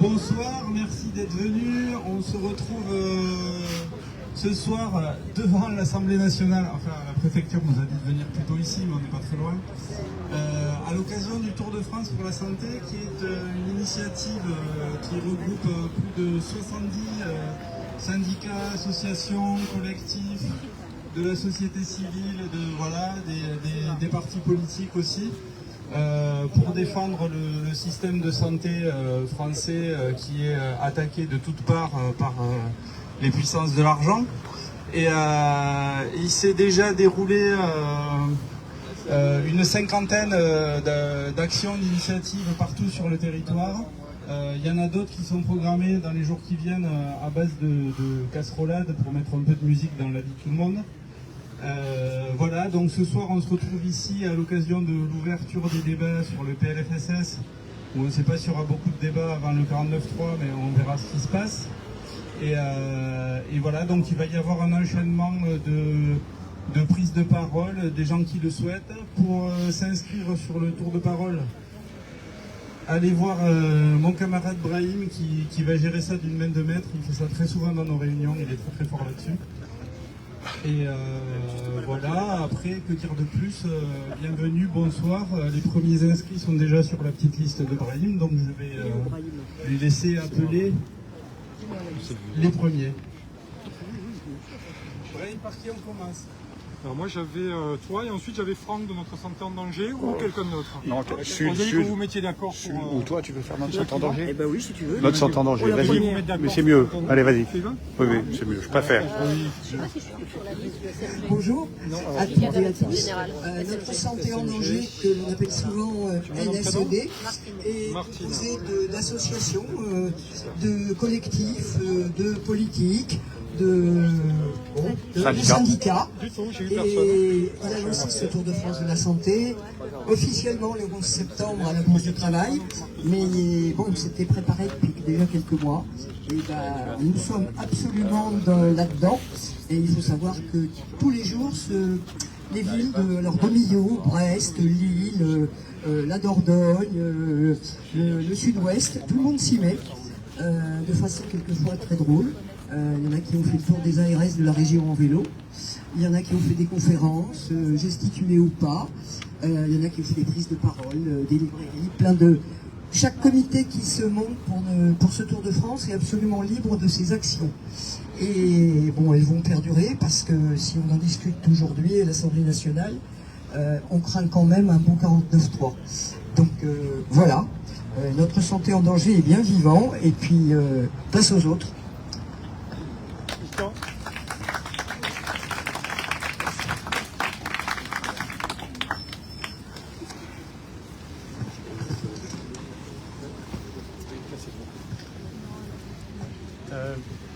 Bonsoir, merci d'être venus. On se retrouve ce soir devant l'Assemblée nationale. Enfin, la préfecture nous a dit de venir plutôt ici, mais on n'est pas très loin. À l'occasion du Tour de France pour la santé, qui est une initiative qui regroupe plus de 70 syndicats, associations, collectifs, de la société civile, des partis politiques aussi. Pour défendre le système de santé français qui est attaqué de toutes parts par les puissances de l'argent. Et il s'est déjà déroulé une cinquantaine d'actions, d'initiatives partout sur le territoire. Il y en a d'autres qui sont programmées dans les jours qui viennent à base de casserolades pour mettre un peu de musique dans la vie de tout le monde. Voilà, donc ce soir on se retrouve ici à l'occasion de l'ouverture des débats sur le PLFSS, où on ne sait pas s'il y aura beaucoup de débats avant le 49.3, mais on verra ce qui se passe. Et voilà, donc il va y avoir un enchaînement de prises de parole, des gens qui le souhaitent. Pour s'inscrire sur le tour de parole, allez voir mon camarade Brahim qui va gérer ça d'une main de maître. Il fait ça très souvent dans nos réunions, il est très très fort là-dessus. Et voilà, après, que dire de plus, bienvenue, bonsoir. Les premiers inscrits sont déjà sur la petite liste de Brahim, donc je vais lui laisser appeler les premiers. Brahim, par qui on commence? Alors moi j'avais toi et ensuite j'avais Franck de Notre Santé en Danger ou quelqu'un d'autre. Non, on dit que vous vous mettiez d'accord pour... Ou toi tu veux faire Notre Santé en Danger? Eh ben oui, si tu veux. Notre Santé en Danger, vas-y. Mais c'est mieux. Allez, vas-y. Oui, c'est mieux, je préfère. Bonjour à toutes et à tous. Notre Santé en Danger, que l'on appelle souvent NSED, est composée d'associations, de collectifs, de politiques, de syndicats. Et il a lancé ce Tour de France de la santé officiellement le 11 septembre à la Bourse du Travail, mais bon, il s'était préparé depuis déjà quelques mois. Et nous sommes absolument là-dedans. Et il faut savoir que tous les jours, les villes de Millau, Brest, Lille, la Dordogne, le Sud-Ouest, tout le monde s'y met, de façon quelquefois très drôle. Il y en a qui ont fait le tour des ARS de la région en vélo. Il y en a qui ont fait des conférences, gesticulées ou pas. Il y en a qui ont fait des prises de parole, des librairies, plein de... Chaque comité qui se monte pour ce Tour de France est absolument libre de ses actions. Et bon, elles vont perdurer parce que si on en discute aujourd'hui à l'Assemblée nationale, on craint quand même un bon 49.3. Donc voilà, notre santé en danger est bien vivant et puis place aux autres.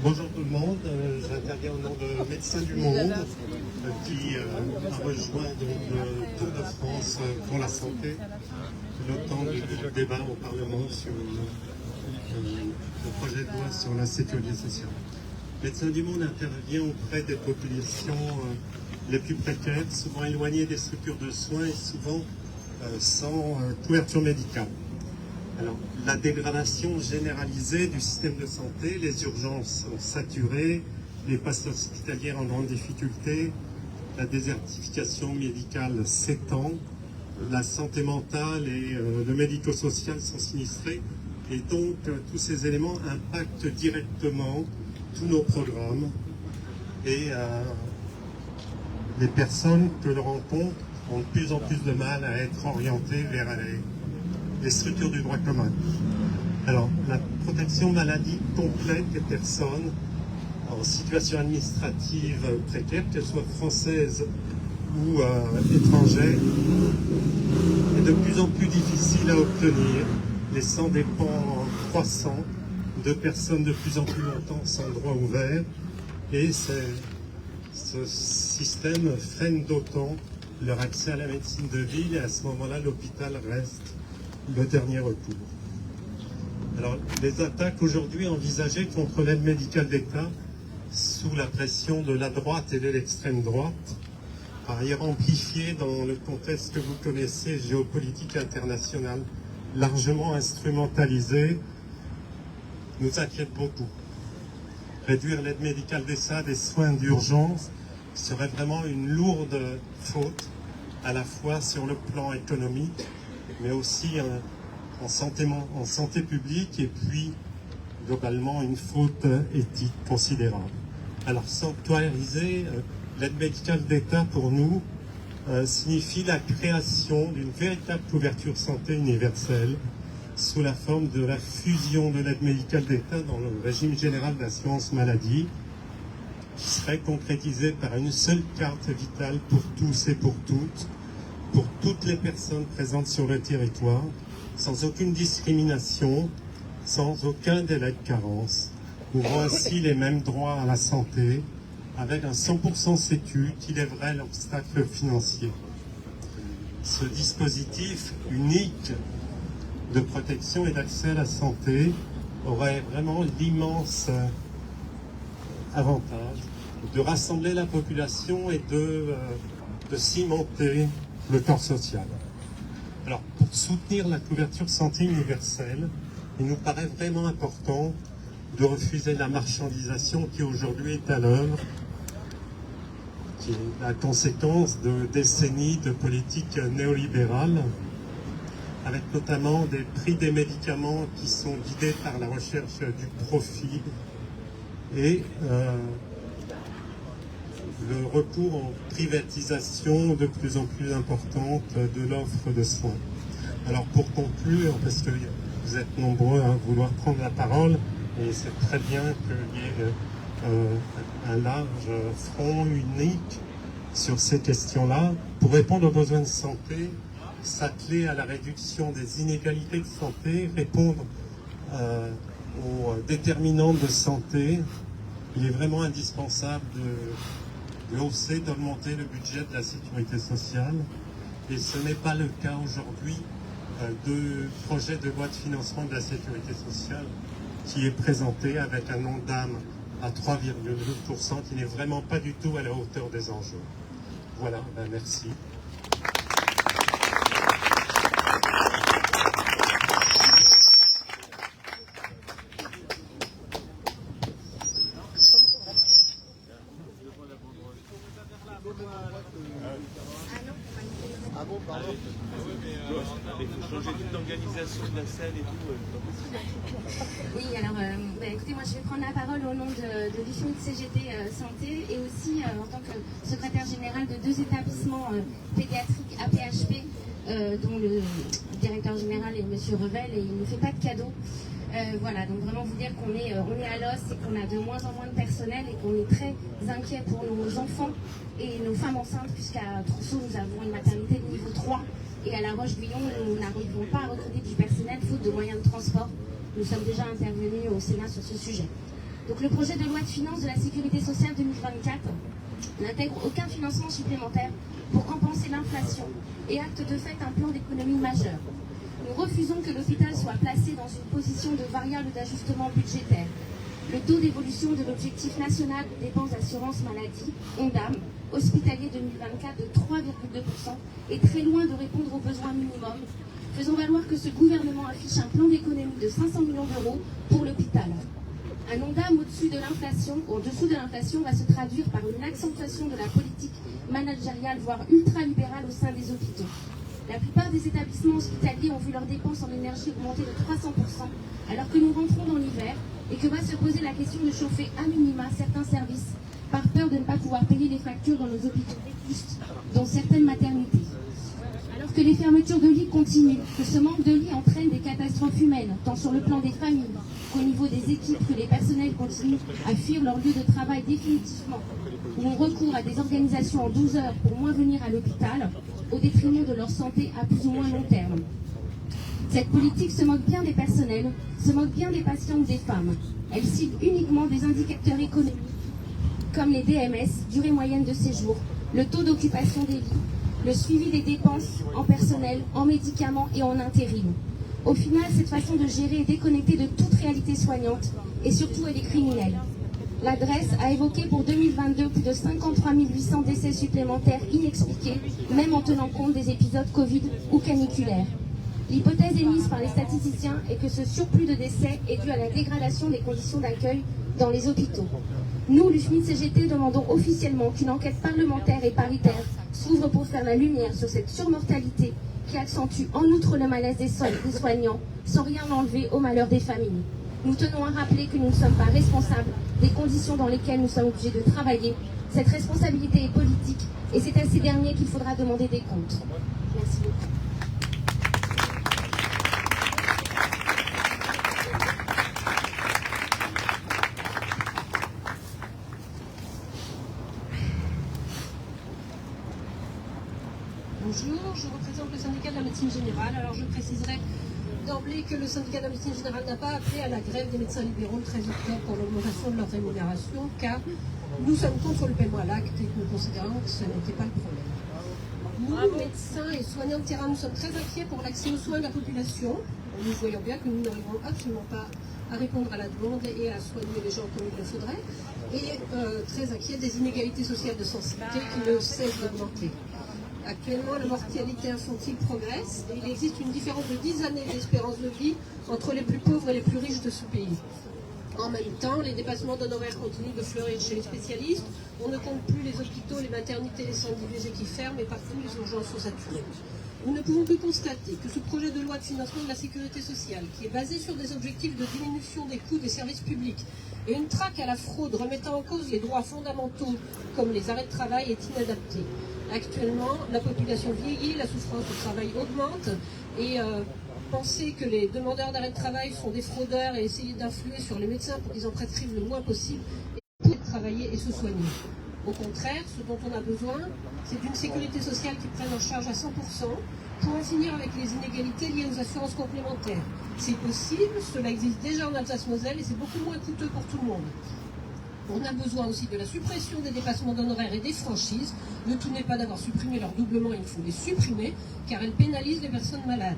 Bonjour tout le monde, j'interviens au nom de Médecins du Monde qui a rejoint le Tour de France pour la santé le temps du débat au Parlement sur le projet de loi sur la sécurité sociale. Médecins du Monde intervient auprès des populations les plus précaires, souvent éloignées des structures de soins et souvent sans couverture médicale. Alors, la dégradation généralisée du système de santé, les urgences sont saturées, les postes hospitaliers en grande difficulté, la désertification médicale s'étend, la santé mentale et le médico-social sont sinistrés, et donc tous ces éléments impactent directement tous nos programmes et les personnes que l'on rencontre ont de plus en plus de mal à être orientées vers les structures du droit commun. Alors, la protection maladie complète des personnes en situation administrative précaire, qu'elles soient françaises ou étrangères, est de plus en plus difficile à obtenir, laissant des pans croissants de personnes de plus en plus longtemps sans droit ouvert. Et ce système freine d'autant leur accès à la médecine de ville, et à ce moment-là, l'hôpital reste le dernier recours. Alors, les attaques aujourd'hui envisagées contre l'aide médicale d'État sous la pression de la droite et de l'extrême droite, par ailleurs amplifiées dans le contexte que vous connaissez, géopolitique international, largement instrumentalisé, nous inquiète beaucoup. Réduire l'aide médicale d'État des soins d'urgence serait vraiment une lourde faute, à la fois sur le plan économique, mais aussi en santé publique, et puis globalement une faute éthique considérable. Alors sanctuariser l'aide médicale d'État pour nous signifie la création d'une véritable couverture santé universelle sous la forme de la fusion de l'aide médicale d'État dans le régime général d'assurance maladie, qui serait concrétisée par une seule carte vitale pour tous et pour toutes les personnes présentes sur le territoire, sans aucune discrimination, sans aucun délai de carence, ouvrant ainsi les mêmes droits à la santé, avec un 100% sécu qui lèverait l'obstacle financier. Ce dispositif unique de protection et d'accès à la santé aurait vraiment l'immense avantage de rassembler la population et de cimenter le corps social. Alors, pour soutenir la couverture santé universelle, il nous paraît vraiment important de refuser la marchandisation qui aujourd'hui est à l'œuvre, qui est la conséquence de décennies de politiques néolibérales, avec notamment des prix des médicaments qui sont guidés par la recherche du profit et le recours en privatisation de plus en plus importante de l'offre de soins. Alors pour conclure, parce que vous êtes nombreux à vouloir prendre la parole, et c'est très bien qu'il y ait un large front unique sur ces questions-là, pour répondre aux besoins de santé, s'atteler à la réduction des inégalités de santé, répondre aux déterminants de santé. Il est vraiment indispensable de hausser, d'augmenter le budget de la sécurité sociale. Et ce n'est pas le cas aujourd'hui de projet de loi de financement de la sécurité sociale qui est présenté avec un ONDAM à 3,2% qui n'est vraiment pas du tout à la hauteur des enjeux. Voilà, merci. Il faut changer toute l'organisation de la scène et tout. Oui, alors écoutez, moi je vais prendre la parole au nom de l'IFMIC CGT Santé et aussi en tant que secrétaire général de 2 établissements pédiatriques APHP dont le directeur général est M. Revel et il ne fait pas de cadeaux. Voilà, donc vraiment vous dire qu'on est à l'os et qu'on a de moins en moins de personnel et qu'on est très inquiet pour nos enfants et nos femmes enceintes, puisqu'à Trousseau nous avons une maternité de niveau 3 et à La Roche-Guyon nous n'arrivons pas à recruter du personnel faute de moyens de transport. Nous sommes déjà intervenus au Sénat sur ce sujet. Donc le projet de loi de finances de la Sécurité sociale 2024 n'intègre aucun financement supplémentaire pour compenser l'inflation et acte de fait un plan d'économie majeur. Nous refusons que l'hôpital soit placé dans une position de variable d'ajustement budgétaire. Le taux d'évolution de l'objectif national de dépenses d'assurance maladie, ONDAM, hospitalier 2024 de 3,2% est très loin de répondre aux besoins minimums. Faisons valoir que ce gouvernement affiche un plan d'économie de 500 millions d'euros pour l'hôpital. Un ONDAM au-dessous de l'inflation, ou en dessous de l'inflation, va se traduire par une accentuation de la politique managériale, voire ultralibérale au sein des hôpitaux. La plupart des établissements hospitaliers ont vu leurs dépenses en énergie augmenter de 300%, alors que nous rentrons dans l'hiver et que va se poser la question de chauffer à minima certains services, par peur de ne pas pouvoir payer les factures dans nos hôpitaux vétustes, dont certaines maternités. Alors que les fermetures de lits continuent, que ce manque de lits entraîne des catastrophes humaines, tant sur le plan des familles qu'au niveau des équipes, que les personnels continuent à fuir leur lieu de travail définitivement, ou ont recours à des organisations en 12 heures pour moins venir à l'hôpital, au détriment de leur santé à plus ou moins long terme. Cette politique se moque bien des personnels, se moque bien des patients ou des femmes. Elle cible uniquement des indicateurs économiques, comme les DMS, durée moyenne de séjour, le taux d'occupation des lits, le suivi des dépenses en personnel, en médicaments et en intérim. Au final, cette façon de gérer est déconnectée de toute réalité soignante et surtout elle est criminelle. L'adresse a évoqué pour 2022 plus de 53 800 décès supplémentaires inexpliqués, même en tenant compte des épisodes Covid ou caniculaires. L'hypothèse émise par les statisticiens est que ce surplus de décès est dû à la dégradation des conditions d'accueil dans les hôpitaux. Nous, l'UFMID-CGT, demandons officiellement qu'une enquête parlementaire et paritaire s'ouvre pour faire la lumière sur cette surmortalité qui accentue en outre le malaise des soignants sans rien enlever au malheur des familles. Nous tenons à rappeler que nous ne sommes pas responsables des conditions dans lesquelles nous sommes obligés de travailler. Cette responsabilité est politique et c'est à ces derniers qu'il faudra demander des comptes. Merci beaucoup. Bonjour, je représente le syndicat de la médecine générale. Alors je préciserai d'emblée que le syndicat de la médecine générale n'a pas appelé à la grève des médecins libéraux le 13 octobre pour l'augmentation de leur rémunération, car nous sommes contre le paiement à l'acte et que nous considérons que ce n'était pas le problème. Nous, médecins et soignants de terrain, nous sommes très inquiets pour l'accès aux soins de la population. Nous voyons bien que nous n'arriverons absolument pas à répondre à la demande et à soigner les gens comme il le faudrait, et très inquiets des inégalités sociales de sensibilité qui ne cessent d'augmenter. Actuellement, la mortalité infantile progresse et il existe une différence de 10 années d'espérance de vie entre les plus pauvres et les plus riches de ce pays. En même temps, les dépassements d'honoraires continuent de fleurir chez les spécialistes. On ne compte plus les hôpitaux, les maternités, les centres d'IVG qui ferment et partout les urgences sont saturées. Nous ne pouvons que constater que ce projet de loi de financement de la sécurité sociale, qui est basé sur des objectifs de diminution des coûts des services publics et une traque à la fraude remettant en cause les droits fondamentaux comme les arrêts de travail, est inadapté. Actuellement, la population vieillit, la souffrance au travail augmente et penser que les demandeurs d'arrêt de travail sont des fraudeurs et essayer d'influer sur les médecins pour qu'ils en prescrivent le moins possible pour travailler et se soigner. Au contraire, ce dont on a besoin, c'est d'une sécurité sociale qui prenne en charge à 100% pour en finir avec les inégalités liées aux assurances complémentaires. C'est possible, cela existe déjà en Alsace-Moselle et c'est beaucoup moins coûteux pour tout le monde. On a besoin aussi de la suppression des dépassements d'honoraires et des franchises. Le tout n'est pas d'avoir supprimé leur doublement, il faut les supprimer car elles pénalisent les personnes malades.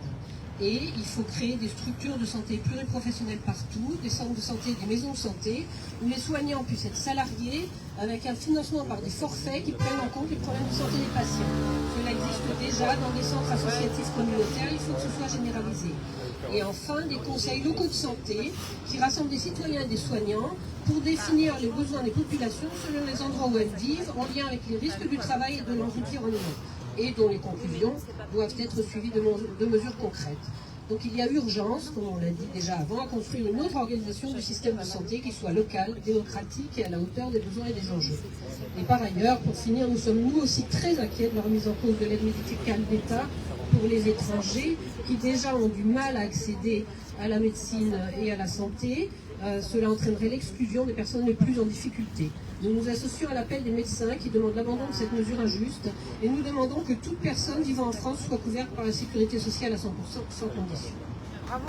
Et il faut créer des structures de santé pluriprofessionnelles partout, des centres de santé, des maisons de santé, où les soignants puissent être salariés avec un financement par des forfaits qui prennent en compte les problèmes de santé des patients. Cela existe déjà dans des centres associatifs communautaires, il faut que ce soit généralisé. Et enfin, des conseils locaux de santé qui rassemblent des citoyens et des soignants pour définir les besoins des populations selon les endroits où elles vivent, en lien avec les risques du travail et de l'environnement, et dont les conclusions doivent être suivies de mesures concrètes. Donc il y a urgence, comme on l'a dit déjà avant, à construire une autre organisation du système de santé qui soit locale, démocratique et à la hauteur des besoins et des enjeux. Et par ailleurs, pour finir, nous sommes nous aussi très inquiets de la remise en cause de l'aide médicale d'État pour les étrangers qui déjà ont du mal à accéder à la médecine et à la santé. Cela entraînerait l'exclusion des personnes les plus en difficulté. Nous nous associons à l'appel des médecins qui demandent l'abandon de cette mesure injuste et nous demandons que toute personne vivant en France soit couverte par la sécurité sociale à 100% sans condition. Bravo.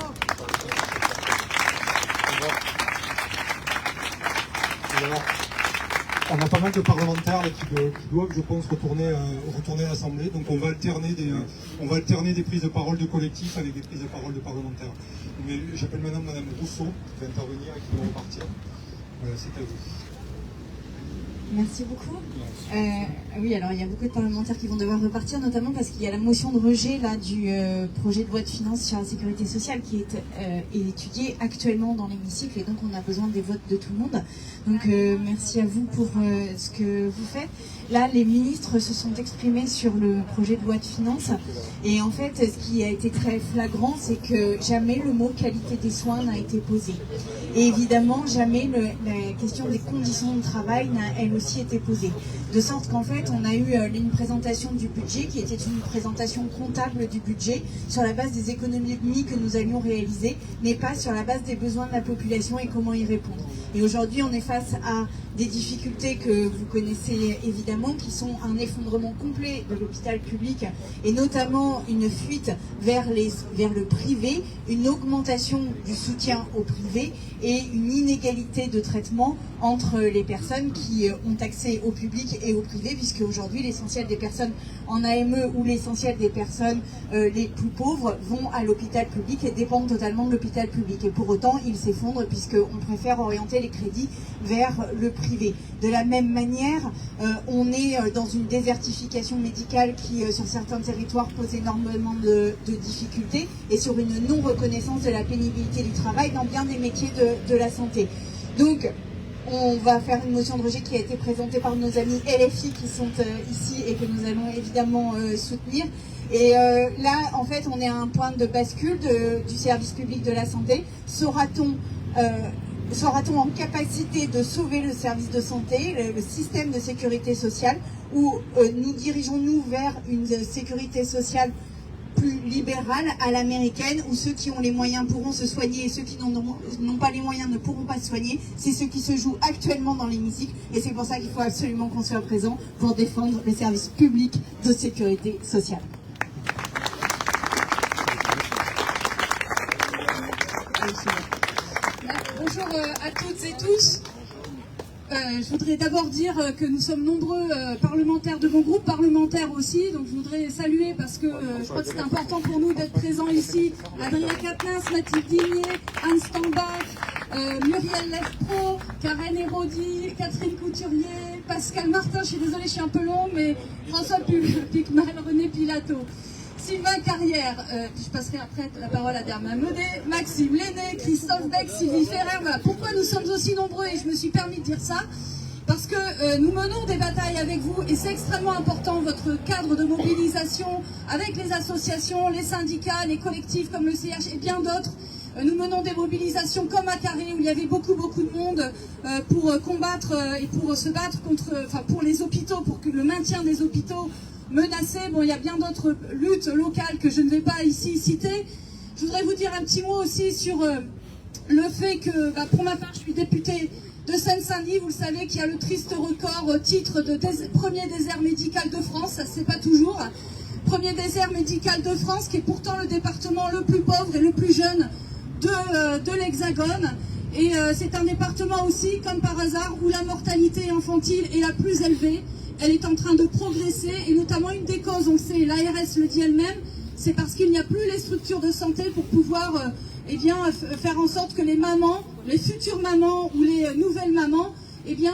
On a pas mal de parlementaires là, qui doivent, je pense, retourner à l'Assemblée. Donc on va alterner des prises de parole de collectifs avec des prises de parole de parlementaires. Mais j'appelle Madame Rousseau qui va intervenir et qui va repartir. Voilà, c'est à vous. Merci beaucoup. Oui, alors il y a beaucoup de parlementaires qui vont devoir repartir, notamment parce qu'il y a la motion de rejet là, du projet de loi de finances sur la sécurité sociale qui est étudiée actuellement dans l'hémicycle et donc on a besoin des votes de tout le monde. Donc merci à vous pour ce que vous faites. Là, les ministres se sont exprimés sur le projet de loi de finances et en fait, ce qui a été très flagrant, c'est que jamais le mot qualité des soins n'a été posé. Et évidemment, jamais la question des conditions de travail n'a elle aussi été posée. De sorte qu'en fait, on a eu une présentation du budget qui était une présentation comptable du budget sur la base des économies que nous allions réaliser, mais pas sur la base des besoins de la population et comment y répondre. Et aujourd'hui, on est face à des difficultés que vous connaissez évidemment, qui sont un effondrement complet de l'hôpital public et notamment une fuite vers le privé, une augmentation du soutien au privé et une inégalité de traitement entre les personnes qui ont accès au public et au privé, puisque aujourd'hui l'essentiel des personnes en AME ou l'essentiel des personnes les plus pauvres vont à l'hôpital public et dépendent totalement de l'hôpital public. Et pour autant, ils s'effondrent puisqu'on préfère orienter les crédits vers le privé. De la même manière, on est dans une désertification médicale qui, sur certains territoires, pose énormément de difficultés et sur une non-reconnaissance de la pénibilité du travail dans bien des métiers de la santé. Donc, on va faire une motion de rejet qui a été présentée par nos amis LFI qui sont ici et que nous allons évidemment soutenir. Et là, en fait, on est à un point de bascule du service public de la santé. Sera-t-on en capacité de sauver le service de santé, le système de sécurité sociale, ou nous dirigeons-nous vers une sécurité sociale plus libérale à l'américaine, où ceux qui ont les moyens pourront se soigner et ceux qui n'ont pas les moyens ne pourront pas se soigner? C'est ce qui se joue actuellement dans l'hémicycle et c'est pour ça qu'il faut absolument qu'on soit présent pour défendre les services publics de sécurité sociale. Bonjour à toutes et tous. Je voudrais d'abord dire que nous sommes nombreux parlementaires de mon groupe, parlementaires aussi, donc je voudrais saluer parce que je crois que c'est important pour nous d'être présents ici. Adrien Quatennens, Mathilde Digné, Anne Stambach, Muriel Lefpro, Karen Hérodi, Catherine Couturier, Pascal Martin, je suis désolée, je suis un peu long, mais François Picmal, René Pilato. Sylvain Carrière, puis je passerai après la parole à Derma Modé, Maxime Lenné, Christophe Beck, Sylvie Ferrer. Voilà. Pourquoi nous sommes aussi nombreux et je me suis permis de dire ça? Parce que nous menons des batailles avec vous et c'est extrêmement important, votre cadre de mobilisation avec les associations, les syndicats, les collectifs comme le CH et bien d'autres. Nous menons des mobilisations comme à Carré où il y avait beaucoup de monde pour combattre et pour se battre pour les hôpitaux, pour que le maintien des hôpitaux menacés. Bon, il y a bien d'autres luttes locales que je ne vais pas ici citer. Je voudrais vous dire un petit mot aussi sur le fait que, pour ma part, je suis députée de Seine-Saint-Denis. Vous le savez, qui a le triste record titre de premier désert médical de France. Ça se sait pas toujours. Premier désert médical de France, qui est pourtant le département le plus pauvre et le plus jeune de l'Hexagone. Et c'est un département aussi, comme par hasard, où la mortalité infantile est la plus élevée. Elle est en train de progresser et notamment une des causes, on le sait, l'ARS le dit elle-même, c'est parce qu'il n'y a plus les structures de santé pour pouvoir faire en sorte que les mamans, les futures mamans ou les nouvelles mamans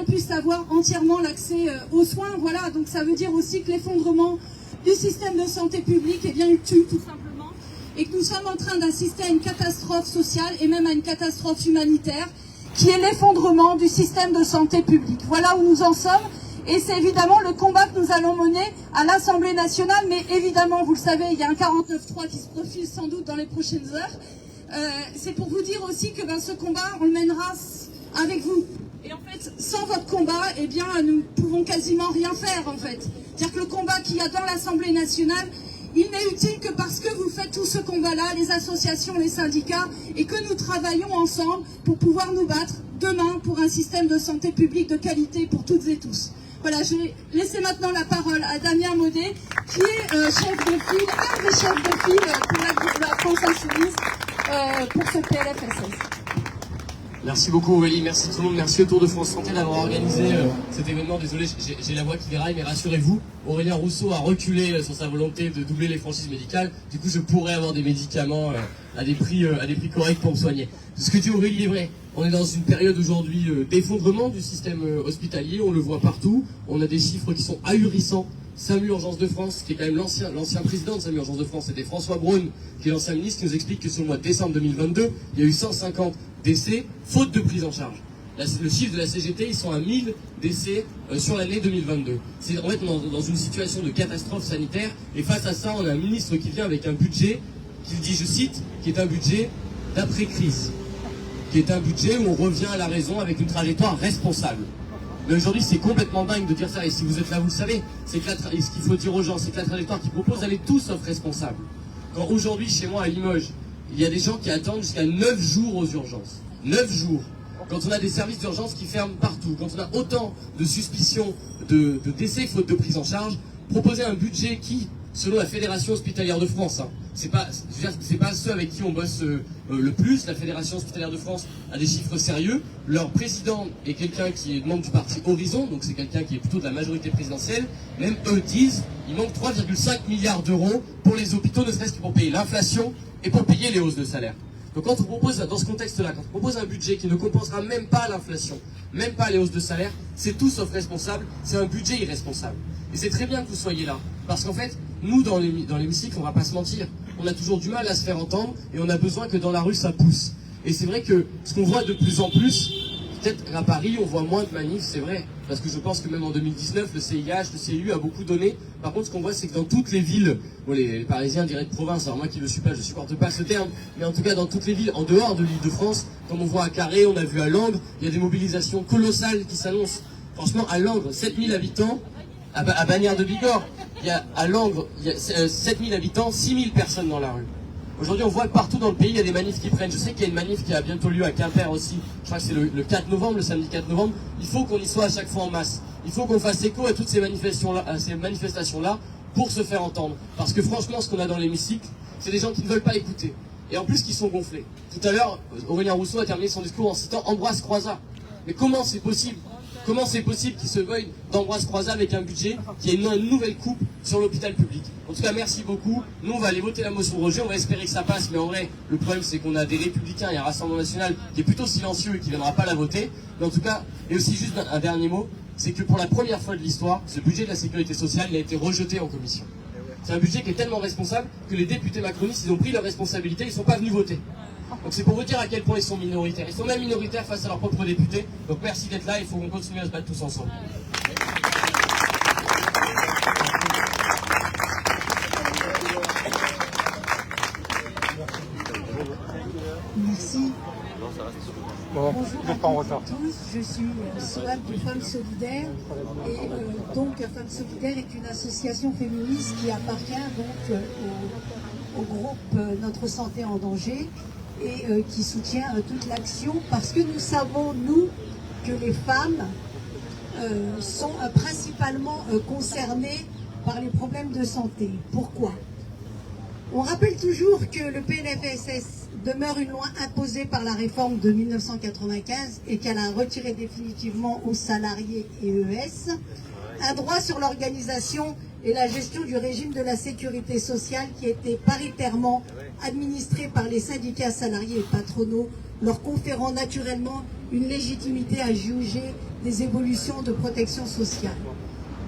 puissent avoir entièrement l'accès aux soins. Voilà, donc ça veut dire aussi que l'effondrement du système de santé publique il tue tout simplement et que nous sommes en train d'assister à une catastrophe sociale et même à une catastrophe humanitaire qui est l'effondrement du système de santé publique. Voilà où nous en sommes. Et c'est évidemment le combat que nous allons mener à l'Assemblée nationale, mais évidemment, vous le savez, il y a un 49.3 qui se profile sans doute dans les prochaines heures. C'est pour vous dire aussi que ce combat, on le mènera avec vous. Et en fait, sans votre combat, nous ne pouvons quasiment rien faire, en fait. C'est-à-dire que le combat qu'il y a dans l'Assemblée nationale, il n'est utile que parce que vous faites tout ce combat-là, les associations, les syndicats, et que nous travaillons ensemble pour pouvoir nous battre demain pour un système de santé publique de qualité pour toutes et tous. Voilà, je vais laisser maintenant la parole à Damien Modé, qui est chef de file, un des chefs de file pour la France Insoumise pour ce PLFSS. Merci beaucoup Aurélie, merci tout le monde, merci au Tour de France Santé d'avoir organisé cet événement. Désolé, j'ai la voix qui déraille, mais rassurez-vous, Aurélien Rousseau a reculé sur sa volonté de doubler les franchises médicales. Du coup, je pourrais avoir des médicaments à des prix corrects pour me soigner. Ce que dit Aurélie est vrai. On est dans une période aujourd'hui d'effondrement du système hospitalier, on le voit partout. On a des chiffres qui sont ahurissants. SAMU Urgence de France, qui est quand même l'ancien président de SAMU Urgence de France, c'était François Braun, qui est l'ancien ministre, qui nous explique que sur le mois de décembre 2022, il y a eu 150 décès, faute de prise en charge. Le chiffre de la CGT, ils sont à 1000 décès sur l'année 2022. C'est en fait dans une situation de catastrophe sanitaire, et face à ça, on a un ministre qui vient avec un budget, qui dit, je cite, qui est un budget d'après-crise, qui est un budget où on revient à la raison avec une trajectoire responsable. Mais aujourd'hui, c'est complètement dingue de dire ça, et si vous êtes là, vous le savez, c'est que ce qu'il faut dire aux gens, c'est que la trajectoire qu'ils proposent, elle est tout sauf responsable. Quand aujourd'hui, chez moi à Limoges, il y a des gens qui attendent jusqu'à 9 jours aux urgences. 9 jours. Quand on a des services d'urgence qui ferment partout, quand on a autant de suspicions de décès faute de prise en charge, proposer un budget qui selon la Fédération Hospitalière de France. Hein. C'est pas ceux avec qui on bosse le plus. La Fédération Hospitalière de France a des chiffres sérieux. Leur président est quelqu'un qui est membre du parti Horizon, donc c'est quelqu'un qui est plutôt de la majorité présidentielle. Même eux disent il manque 3,5 milliards d'euros pour les hôpitaux, ne serait-ce que pour payer l'inflation et pour payer les hausses de salaire. Donc quand on propose, dans ce contexte-là, quand on propose un budget qui ne compensera même pas l'inflation, même pas les hausses de salaire, c'est tout sauf responsable, c'est un budget irresponsable. Et c'est très bien que vous soyez là, parce qu'en fait, nous dans l'hémicycle, on va pas se mentir, on a toujours du mal à se faire entendre et on a besoin que dans la rue ça pousse. Et c'est vrai que ce qu'on voit de plus en plus, peut-être à Paris on voit moins de manifs, c'est vrai, parce que je pense que même en 2019, le CIH, le CIU a beaucoup donné. Par contre, ce qu'on voit, c'est que dans toutes les villes, bon, les Parisiens diraient de province, alors moi qui ne le suis pas, je supporte pas ce terme, mais en tout cas dans toutes les villes, en dehors de l'Île-de-France, comme on voit à Carré, on a vu à Langres, il y a des mobilisations colossales qui s'annoncent. Franchement, à Langres, 7000 habitants, à Bagnères de Bigorre, à Langres, il y a 7000 habitants, 6000 personnes dans la rue. Aujourd'hui, on voit que partout dans le pays, il y a des manifs qui prennent. Je sais qu'il y a une manif qui a bientôt lieu à Quimper aussi. Je crois que c'est le 4 novembre, le samedi 4 novembre. Il faut qu'on y soit à chaque fois en masse. Il faut qu'on fasse écho à toutes ces manifestations-là pour se faire entendre. Parce que franchement, ce qu'on a dans l'hémicycle, c'est des gens qui ne veulent pas écouter. Et en plus, qui sont gonflés. Tout à l'heure, Aurélien Rousseau a terminé son discours en citant Ambroise Croizat. Mais comment c'est possible ? Comment c'est possible qu'il se veuille d'Ambroise Croizat avec un budget qui a une nouvelle coupe sur l'hôpital public? En tout cas, merci beaucoup. Nous, on va aller voter la motion de rejet. On va espérer que ça passe. Mais en vrai, le problème, c'est qu'on a des Républicains et un Rassemblement National qui est plutôt silencieux et qui ne viendra pas la voter. Mais en tout cas, et aussi juste un dernier mot, c'est que pour la première fois de l'histoire, ce budget de la sécurité sociale, il a été rejeté en commission. C'est un budget qui est tellement responsable que les députés macronistes, ils ont pris leurs responsabilités, ils ne sont pas venus voter. Donc c'est pour vous dire à quel point ils sont minoritaires. Ils sont même minoritaires face à leurs propres députés. Donc merci d'être là, il faut qu'on continue à se battre tous ensemble. Merci. Bon, vous n'êtes pas en retard. Bonjour à tous, je suis Soham de Femmes Solidaires et donc Femmes Solidaires est une association féministe qui appartient donc au groupe Notre Santé en Danger et qui soutient toute l'action parce que nous savons, nous, que les femmes sont principalement concernées par les problèmes de santé. Pourquoi ? On rappelle toujours que le PLFSS demeure une loi imposée par la réforme de 1995 et qu'elle a retiré définitivement aux salariés et ES un droit sur l'organisation et la gestion du régime de la sécurité sociale qui était paritairement administré par les syndicats salariés et patronaux, leur conférant naturellement une légitimité à juger des évolutions de protection sociale.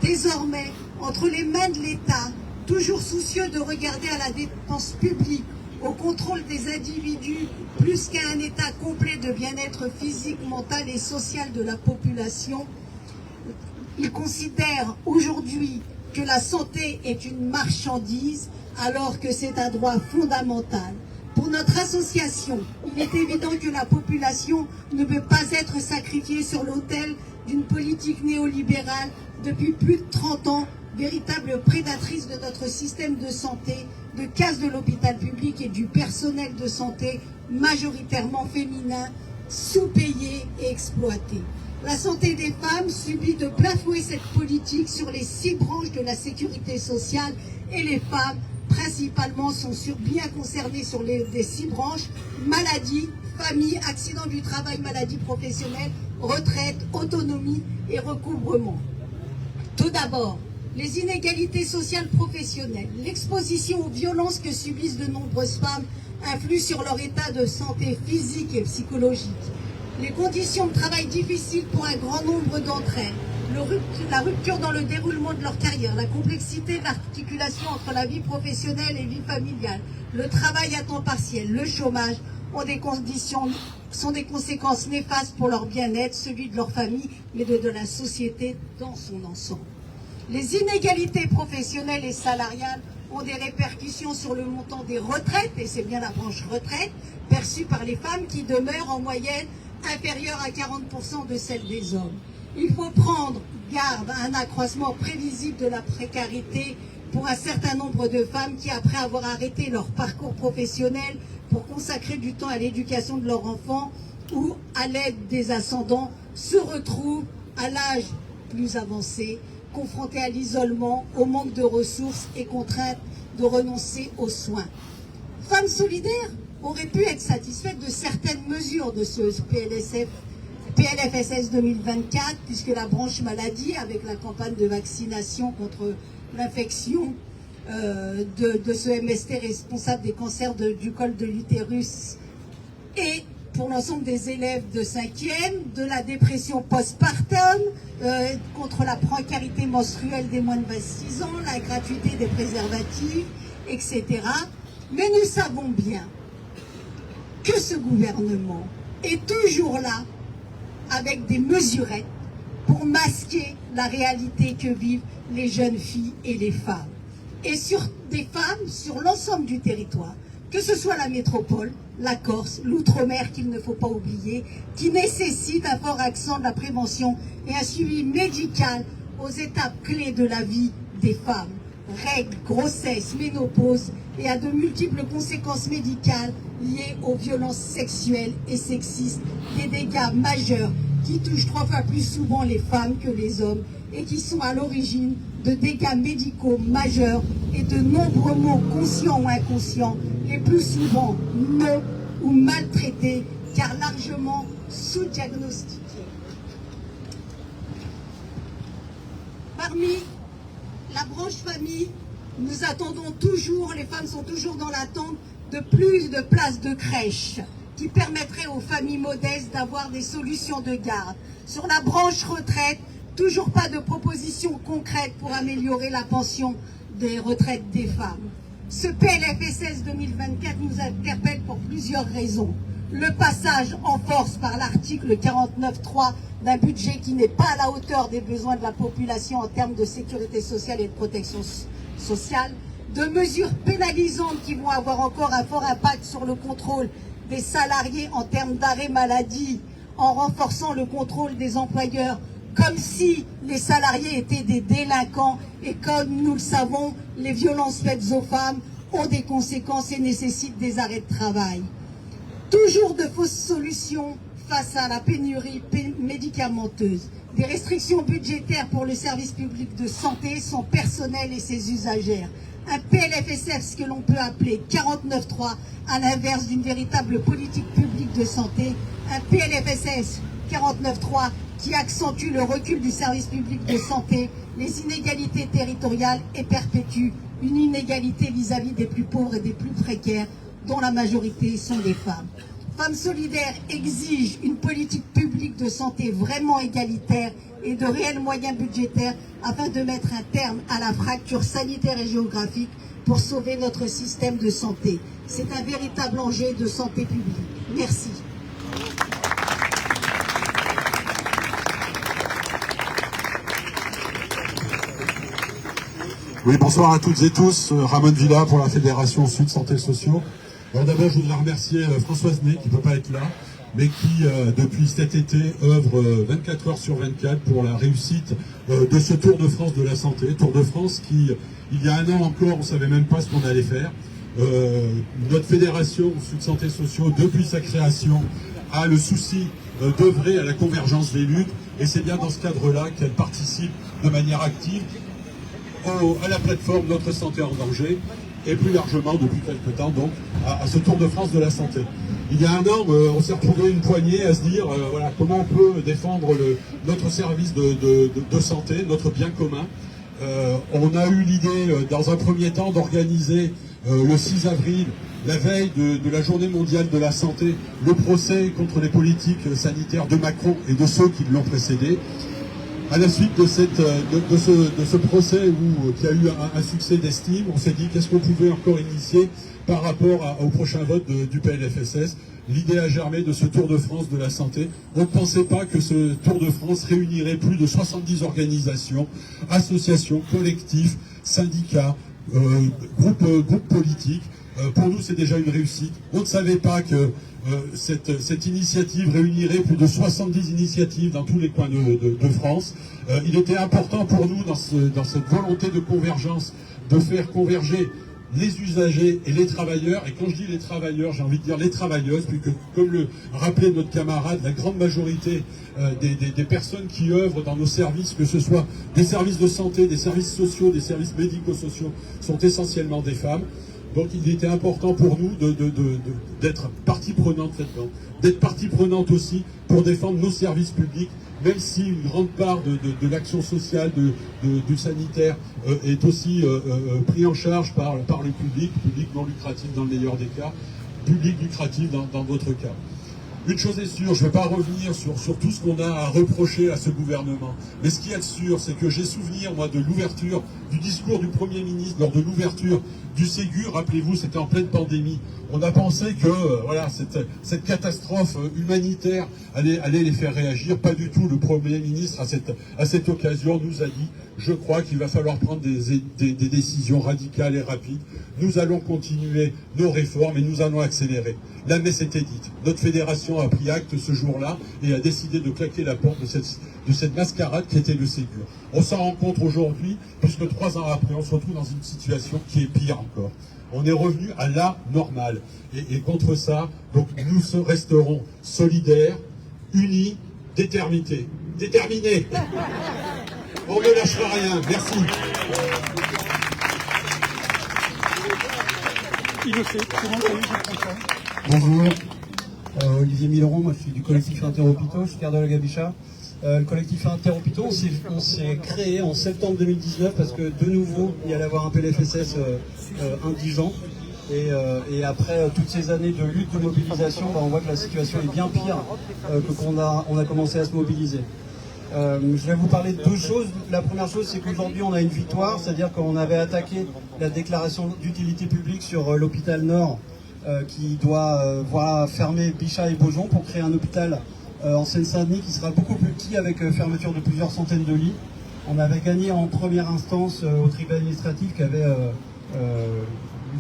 Désormais, entre les mains de l'État, toujours soucieux de regarder à la dépense publique, au contrôle des individus, plus qu'à un état complet de bien-être physique, mental et social de la population, il considère aujourd'hui que la santé est une marchandise alors que c'est un droit fondamental. Pour notre association, il est évident que la population ne peut pas être sacrifiée sur l'autel d'une politique néolibérale depuis plus de 30 ans, véritable prédatrice de notre système de santé, de casse de l'hôpital public et du personnel de santé majoritairement féminin, sous-payé et exploité. La santé des femmes subit de plein fouet cette politique sur les 6 branches de la sécurité sociale et les femmes principalement sont bien concernées sur les 6 branches, maladie, famille, accident du travail, maladie professionnelle, retraite, autonomie et recouvrement. Tout d'abord, les inégalités sociales professionnelles, l'exposition aux violences que subissent de nombreuses femmes influent sur leur état de santé physique et psychologique. Les conditions de travail difficiles pour un grand nombre d'entre elles, la rupture dans le déroulement de leur carrière, la complexité de l'articulation entre la vie professionnelle et vie familiale, le travail à temps partiel, le chômage, sont des conséquences néfastes pour leur bien-être, celui de leur famille, mais de la société dans son ensemble. Les inégalités professionnelles et salariales ont des répercussions sur le montant des retraites, et c'est bien la branche retraite, perçue par les femmes qui demeure en moyenne inférieure à 40% de celle des hommes. Il faut prendre garde à un accroissement prévisible de la précarité pour un certain nombre de femmes qui, après avoir arrêté leur parcours professionnel pour consacrer du temps à l'éducation de leurs enfants ou à l'aide des ascendants, se retrouvent à l'âge plus avancé confrontées à l'isolement, au manque de ressources et contraintes de renoncer aux soins. Femmes solidaires aurait pu être satisfaite de certaines mesures de ce PLFSS 2024, puisque la branche maladie, avec la campagne de vaccination contre l'infection de ce MST responsable des cancers du col de l'utérus, et pour l'ensemble des élèves de 5e, de la dépression postpartum, contre la précarité menstruelle des moins de 26 ans, la gratuité des préservatifs, etc. Mais nous savons bien que ce gouvernement est toujours là avec des mesurettes pour masquer la réalité que vivent les jeunes filles et les femmes. Et sur des femmes, sur l'ensemble du territoire, que ce soit la métropole, la Corse, l'outre-mer qu'il ne faut pas oublier, qui nécessite un fort accent de la prévention et un suivi médical aux étapes clés de la vie des femmes. Règles, grossesse, ménopause et à de multiples conséquences médicales liées aux violences sexuelles et sexistes, des dégâts majeurs qui touchent 3 fois plus souvent les femmes que les hommes et qui sont à l'origine de dégâts médicaux majeurs et de nombreux maux conscients ou inconscients, les plus souvent non ou maltraités car largement sous-diagnostiqués. Parmi la branche famille, nous attendons toujours, les femmes sont toujours dans l'attente de plus de places de crèche qui permettraient aux familles modestes d'avoir des solutions de garde. Sur la branche retraite, toujours pas de propositions concrètes pour améliorer la pension des retraites des femmes. Ce PLFSS 2024 nous interpelle pour plusieurs raisons. Le passage en force par l'article 49.3 d'un budget qui n'est pas à la hauteur des besoins de la population en termes de sécurité sociale et de protection sociale, de mesures pénalisantes qui vont avoir encore un fort impact sur le contrôle des salariés en termes d'arrêt maladie, en renforçant le contrôle des employeurs, comme si les salariés étaient des délinquants, et comme nous le savons, les violences faites aux femmes ont des conséquences et nécessitent des arrêts de travail. Toujours de fausses solutions face à la pénurie médicamenteuse. Des restrictions budgétaires pour le service public de santé, son personnel et ses usagères. Un PLFSS que l'on peut appeler 49.3 à l'inverse d'une véritable politique publique de santé. Un PLFSS 49.3 qui accentue le recul du service public de santé, les inégalités territoriales et perpétue une inégalité vis-à-vis des plus pauvres et des plus précaires, dont la majorité sont des femmes. Femmes solidaires exigent une politique publique de santé vraiment égalitaire et de réels moyens budgétaires afin de mettre un terme à la fracture sanitaire et géographique pour sauver notre système de santé. C'est un véritable enjeu de santé publique. Merci. Oui, bonsoir à toutes et tous. Ramon Villa pour la Fédération Sud Santé Sociaux. D'abord, je voudrais remercier Françoise Ney, qui ne peut pas être là, mais qui, depuis cet été, œuvre 24 heures sur 24 pour la réussite de ce Tour de France de la santé. Tour de France qui, il y a un an encore, on ne savait même pas ce qu'on allait faire. Notre Fédération Sud Santé Sociaux, depuis sa création, a le souci d'œuvrer à la convergence des luttes, et c'est bien dans ce cadre-là qu'elle participe de manière active à la plateforme Notre Santé en danger, et plus largement depuis quelques temps donc à ce Tour de France de la santé. Il y a un an, on s'est retrouvé une poignée à se dire voilà, comment on peut défendre notre service de santé, notre bien commun. On a eu l'idée dans un premier temps d'organiser le 6 avril, la veille de la journée mondiale de la santé, le procès contre les politiques sanitaires de Macron et de ceux qui l'ont précédé. À la suite de ce procès qui a eu un succès d'estime, on s'est dit qu'est-ce qu'on pouvait encore initier par rapport au prochain vote du PLFSS. L'idée a germé de ce Tour de France de la santé. On ne pensait pas que ce Tour de France réunirait plus de 70 organisations, associations, collectifs, syndicats, groupes politiques. Pour nous, c'est déjà une réussite. On ne savait pas que cette initiative réunirait plus de 70 initiatives dans tous les coins de France. Il était important pour nous, dans cette volonté de convergence, de faire converger les usagers et les travailleurs. Et quand je dis les travailleurs, j'ai envie de dire les travailleuses, puisque comme le rappelait notre camarade, la grande majorité des personnes qui œuvrent dans nos services, que ce soit des services de santé, des services sociaux, des services médico-sociaux, sont essentiellement des femmes. Donc il était important pour nous d'être partie prenante là-dedans, d'être partie prenante aussi pour défendre nos services publics, même si une grande part de l'action sociale, du sanitaire est aussi pris en charge par le public non lucratif dans le meilleur des cas, public lucratif dans votre cas. Une chose est sûre, je ne vais pas revenir sur tout ce qu'on a à reprocher à ce gouvernement. Mais ce qui est sûr, c'est que j'ai souvenir, moi, de l'ouverture, du discours du Premier ministre lors de l'ouverture du Ségur. Rappelez-vous, c'était en pleine pandémie. On a pensé que voilà, cette catastrophe humanitaire allait les faire réagir. Pas du tout. Le Premier ministre, à cette occasion, nous a dit, je crois qu'il va falloir prendre des décisions radicales et rapides. Nous allons continuer nos réformes et nous allons accélérer. La messe était dite. Notre fédération a pris acte ce jour-là et a décidé de claquer la porte de cette mascarade qui était le Ségur. On s'en rend compte aujourd'hui, puisque 3 ans après, on se retrouve dans une situation qui est pire encore. On est revenu à la normale. Et contre ça, donc nous resterons solidaires, unis, déterminés. On ne lâchera rien. Merci. Bonjour, Olivier Milleron, moi je suis du collectif Interhôpitaux, je suis cardiologue à Bichat. Le collectif Interhôpitaux, on s'est créé en septembre 2019 parce que de nouveau il y allait avoir un PLFSS indigent. Et après toutes ces années de lutte, de mobilisation, on voit que la situation est bien pire que qu'on a commencé à se mobiliser. Je vais vous parler de 2 choses. La première chose, c'est qu'aujourd'hui on a une victoire, c'est-à-dire qu'on avait attaqué la déclaration d'utilité publique sur l'hôpital Nord qui doit voir fermer Bichat et Beaujon pour créer un hôpital en Seine-Saint-Denis qui sera beaucoup plus petit avec fermeture de plusieurs centaines de lits. On avait gagné en première instance au tribunal administratif qui avait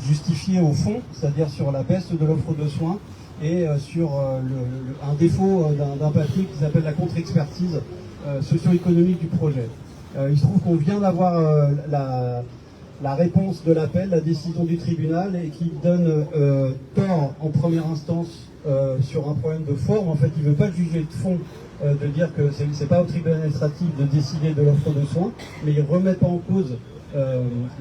justifié au fond, c'est-à-dire sur la baisse de l'offre de soins et sur un défaut d'un papier qui s'appelle la contre-expertise socio-économique du projet. Il se trouve qu'on vient d'avoir la réponse de l'appel, la décision du tribunal, et qui donne tort en première instance sur un problème de forme. En fait, il ne veut pas juger de fond, de dire que c'est pas au tribunal administratif de décider de l'offre de soins, mais il ne remet pas en cause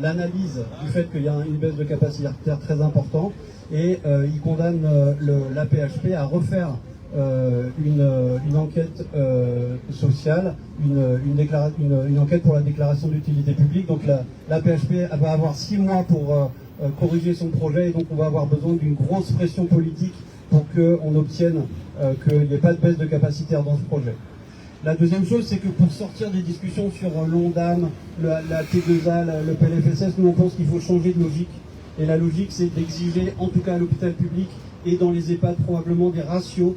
l'analyse du fait qu'il y a une baisse de capacité très importante, et il condamne l'AP-HP à refaire une enquête sociale, une enquête pour la déclaration d'utilité publique. Donc l'AP-HP va avoir 6 mois pour corriger son projet, et donc on va avoir besoin d'une grosse pression politique pour qu'on obtienne qu'il n'y ait pas de baisse de capacitaire dans ce projet. La deuxième chose, c'est que pour sortir des discussions sur l'ONDAM, la T2A, le PLFSS, nous on pense qu'il faut changer de logique. Et la logique, c'est d'exiger, en tout cas à l'hôpital public et dans les EHPAD, probablement des ratios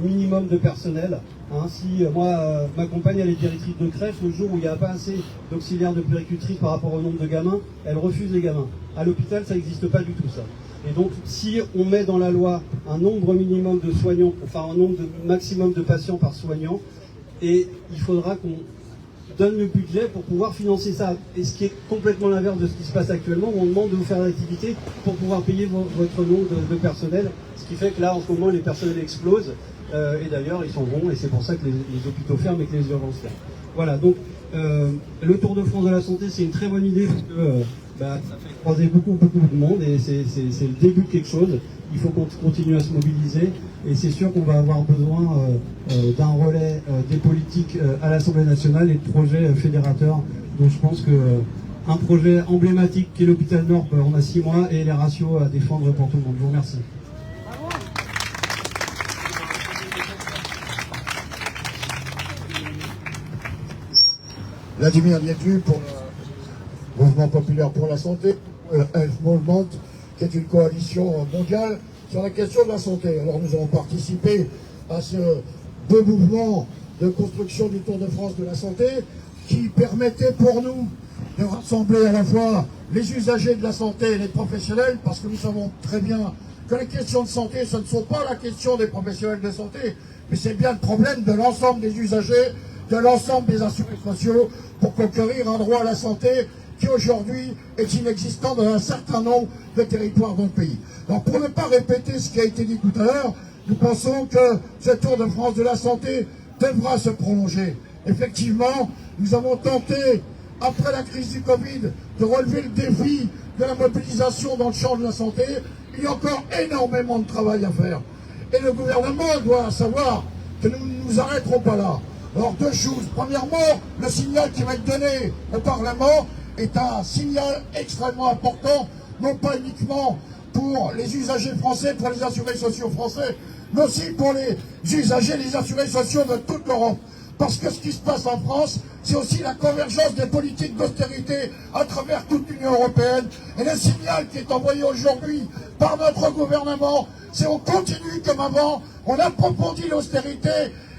minimum de personnel. Si moi, ma compagne, elle est directrice de crèche, le jour où il n'y a pas assez d'auxiliaires de puéricultrices par rapport au nombre de gamins, elle refuse les gamins. À l'hôpital, ça n'existe pas du tout, ça. Et donc, si on met dans la loi un nombre minimum de soignants, enfin un nombre maximum de patients par soignant, et il faudra qu'on donne le budget pour pouvoir financer ça. Et ce qui est complètement l'inverse de ce qui se passe actuellement, où on demande de vous faire l'activité pour pouvoir payer votre nombre de personnel, ce qui fait que là, en ce moment, les personnels explosent, et d'ailleurs, ils s'en vont, et c'est pour ça que les hôpitaux ferment et que les urgences ferment. Voilà, donc, le Tour de France de la santé, c'est une très bonne idée, parce que ça fait croiser beaucoup de monde, et c'est le début de quelque chose. Il faut qu'on continue à se mobiliser, et c'est sûr qu'on va avoir besoin d'un relais des politiques à l'Assemblée nationale et de projets fédérateurs. Donc je pense qu'un projet emblématique qui est l'hôpital Nord, on a 6 mois, et les ratios à défendre pour tout le monde. Je vous remercie. Vladimir Nietu pour le Mouvement populaire pour la santé, Health Movement, qui est une coalition mondiale sur la question de la santé. Alors nous avons participé à ce beau mouvement de construction du Tour de France de la santé qui permettait pour nous de rassembler à la fois les usagers de la santé et les professionnels, parce que nous savons très bien que les questions de santé, ce ne sont pas la question des professionnels de santé, mais c'est bien le problème de l'ensemble des usagers, de l'ensemble des assurés sociaux, pour conquérir un droit à la santé qui aujourd'hui est inexistant dans un certain nombre de territoires dans le pays. Alors pour ne pas répéter ce qui a été dit tout à l'heure, nous pensons que ce Tour de France de la santé devra se prolonger. Effectivement, nous avons tenté, après la crise du Covid, de relever le défi de la mobilisation dans le champ de la santé. Il y a encore énormément de travail à faire. Et le gouvernement doit savoir que nous ne nous arrêterons pas là. Alors deux choses. Premièrement, le signal qui va être donné au Parlement est un signal extrêmement important, non pas uniquement pour les usagers français, pour les assurés sociaux français, mais aussi pour les usagers, les assurés sociaux de toute l'Europe. Parce que ce qui se passe en France, c'est aussi la convergence des politiques d'austérité à travers toute l'Union européenne. Et le signal qui est envoyé aujourd'hui par notre gouvernement, c'est on continue comme avant, on approfondit l'austérité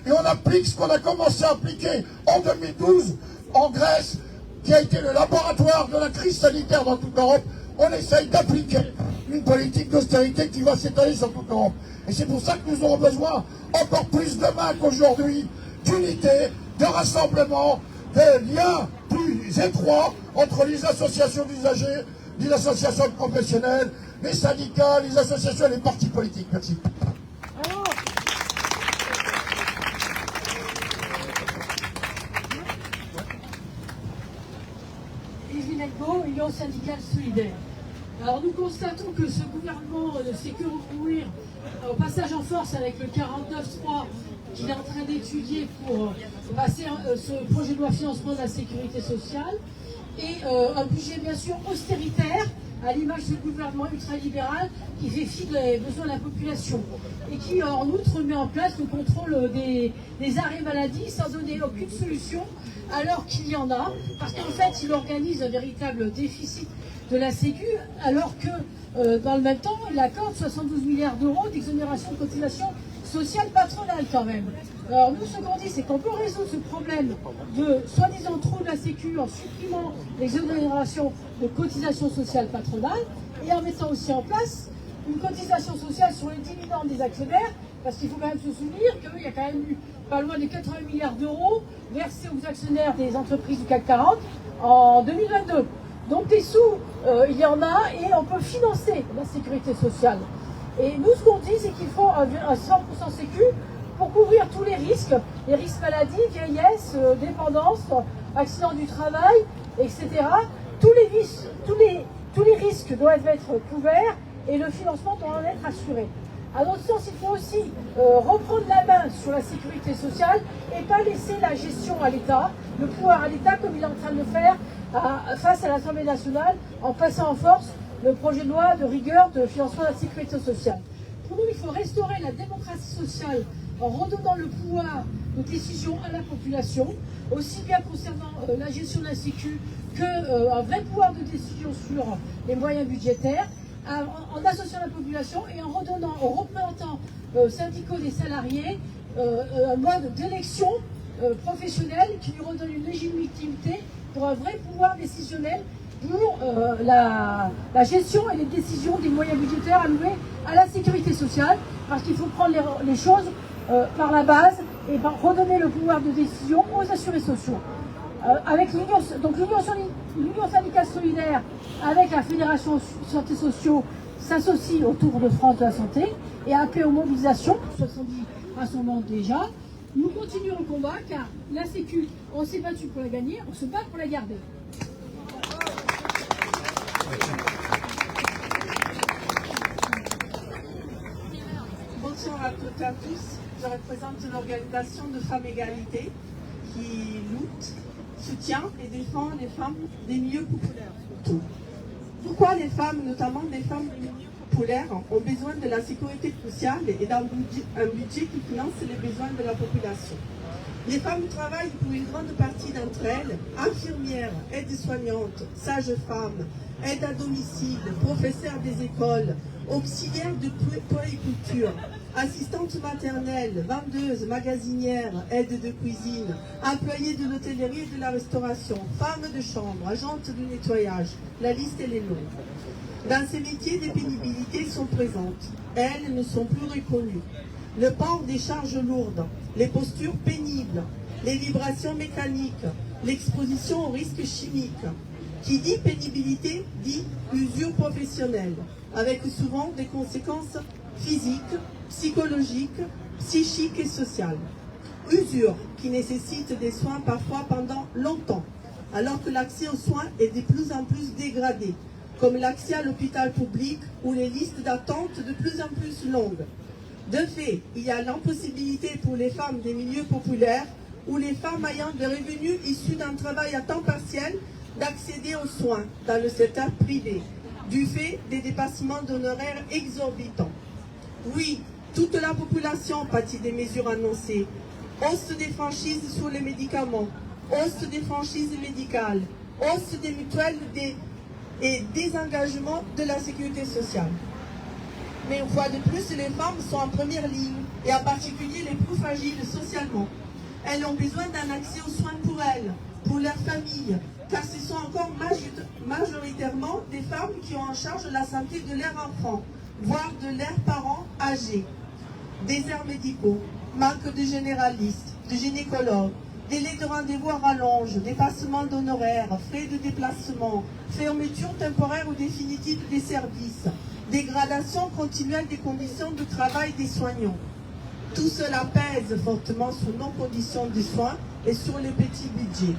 et on applique ce qu'on a commencé à appliquer en 2012 en Grèce, qui a été le laboratoire de la crise sanitaire dans toute l'Europe. On essaye d'appliquer une politique d'austérité qui va s'étaler sur toute l'Europe. Et c'est pour ça que nous aurons besoin encore plus demain qu'aujourd'hui d'unité, de rassemblement, de liens plus étroits entre les associations d'usagers, les associations de professionnels, les syndicats, les associations et les partis politiques. Merci. Yves Nelbo, Union syndicale solidaire. Alors nous constatons que ce gouvernement ne fait que recourir au passage en force avec le 49.3 qu'il est en train d'étudier pour passer ce projet de loi financement de la sécurité sociale et un budget bien sûr austéritaire à l'image du gouvernement ultralibéral qui fait fi des besoins de la population et qui en outre met en place le contrôle des arrêts maladie sans donner aucune solution alors qu'il y en a, parce qu'en fait il organise un véritable déficit de la Sécu alors que dans le même temps il accorde 72 milliards d'euros d'exonération de cotisation sociale patronale quand même. Alors nous, ce qu'on dit, c'est qu'on peut résoudre ce problème de soi-disant trou de la Sécu en supprimant l'exonération de cotisation sociale patronale et en mettant aussi en place une cotisation sociale sur les dividendes des actionnaires, parce qu'il faut quand même se souvenir qu'il y a quand même eu pas loin de 80 milliards d'euros versés aux actionnaires des entreprises du CAC 40 en 2022. Donc des sous, il y en a et on peut financer la sécurité sociale. Et nous, ce qu'on dit, c'est qu'il faut un 100% sécu pour couvrir tous les risques maladie, vieillesse, dépendance, accident du travail, etc. Tous les risques doivent être couverts et le financement doit en être assuré. À notre sens, il faut aussi reprendre la main sur la sécurité sociale et pas laisser la gestion à l'État, le pouvoir à l'État comme il est en train de le faire face à l'Assemblée nationale en passant en force le projet de loi de rigueur de financement de la sécurité sociale. Pour nous, il faut restaurer la démocratie sociale en redonnant le pouvoir de décision à la population, aussi bien concernant la gestion de la Sécu qu'un vrai pouvoir de décision sur les moyens budgétaires, en associant la population et en redonnant aux représentants syndicaux des salariés un mode d'élection professionnelle qui lui redonne une légitimité pour un vrai pouvoir décisionnel pour la gestion et les décisions des moyens budgétaires alloués à la sécurité sociale, parce qu'il faut prendre les choses par la base et redonner le pouvoir de décision aux assurés sociaux. Avec l'Union syndicale solidaire, avec la Fédération Santé Sociaux, s'associe au Tour de France de la santé et appelle aux mobilisations, 70 rassemblements déjà. Nous continuons le combat car la Sécu, on s'est battu pour la gagner, on se bat pour la garder. Bonsoir à toutes et à tous. Je représente l'organisation de Femmes Égalité qui lutte, soutient et défend les femmes des milieux populaires. Pourquoi les femmes, notamment les femmes des milieux populaires, ont besoin de la sécurité sociale et d'un budget qui finance les besoins de la population? Les femmes travaillent pour une grande partie d'entre elles, infirmières, aides-soignantes, sages-femmes, aides à domicile, professeurs des écoles, auxiliaires de puériculture, assistantes maternelles, vendeuses, magasinières, aides de cuisine, employées de l'hôtellerie et de la restauration, femmes de chambre, agentes de nettoyage, la liste elle est longue. Dans ces métiers, des pénibilités sont présentes. Elles ne sont plus reconnues. Le port des charges lourdes, les postures pénibles, les vibrations mécaniques, l'exposition aux risques chimiques, Qui dit pénibilité dit usure professionnelle, avec souvent des conséquences physiques, psychologiques, psychiques et sociales. Usure qui nécessite des soins parfois pendant longtemps, alors que l'accès aux soins est de plus en plus dégradé, comme l'accès à l'hôpital public ou les listes d'attente de plus en plus longues. De fait, il y a l'impossibilité pour les femmes des milieux populaires ou les femmes ayant des revenus issus d'un travail à temps partiel d'accéder aux soins dans le secteur privé, du fait des dépassements d'honoraires exorbitants. Oui, toute la population pâtit des mesures annoncées. Hausse des franchises sur les médicaments, hausse des franchises médicales, hausse des mutuelles et désengagement de la sécurité sociale. Mais une fois de plus, les femmes sont en première ligne, et en particulier les plus fragiles socialement. Elles ont besoin d'un accès aux soins pour elles, pour leurs familles, car ce sont encore majoritairement des femmes qui ont en charge la santé de leurs enfants, voire de leurs parents âgés. Déserts médicaux, manque de généralistes, de gynécologues, délais de rendez-vous à rallonge, dépassement d'honoraires, frais de déplacement, fermeture temporaire ou définitive des services, dégradation continuelle des conditions de travail des soignants. Tout cela pèse fortement sur nos conditions de soins et sur les petits budgets.